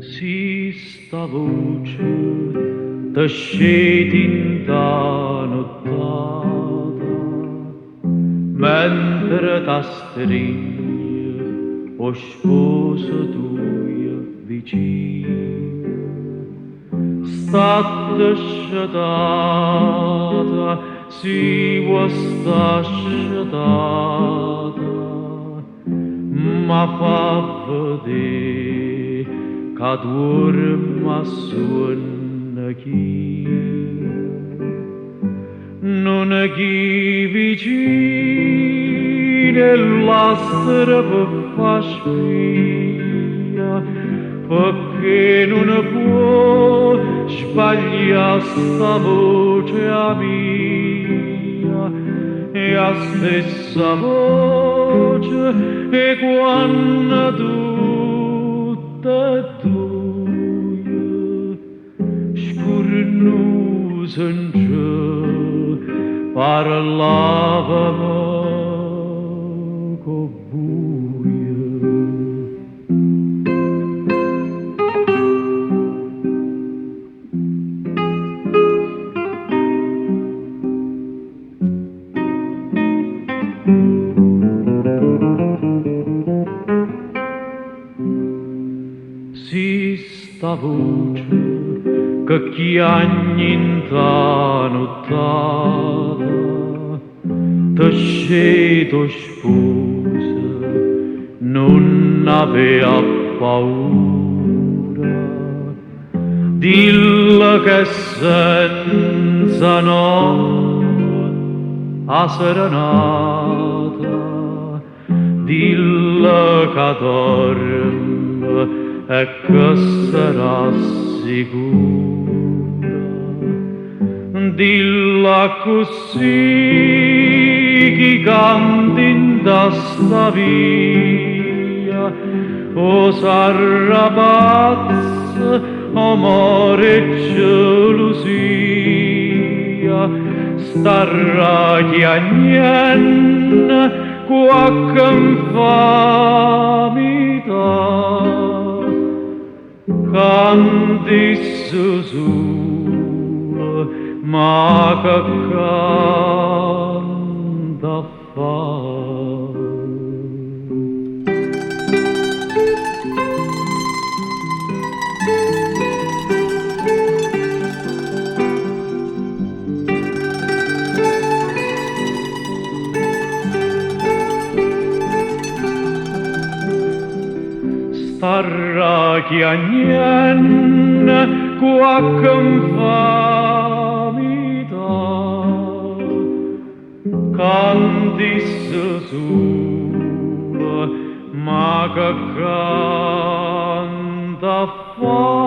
Si sta voce t'asceti in ta nottata, mentre t'astringe o sposo tuo vicino. State sciatata, si vuoi sta sciatata, ma fa vedere che dorma sonno chi. Non chi vicino l'astra per fa spia, perché non può sbagliare sta voce mia, e la stessa voce e quando tutte e due scurnusa in cielo parlavano con buio. Si sta voce che chiagni in ta nottata, t'asceto sposa, non avea paura, dilla che senza no a serenata, dilla che dorme e che sarà sicura, dilla così chi canti in da sta via, o s'arrabazza amore e gelosia, starà chiagnendo qualche infamità. Canti sussurra, ma che canta fa. Starà chiagnendo qualche infamità, canti sussurra, ma che canta fa.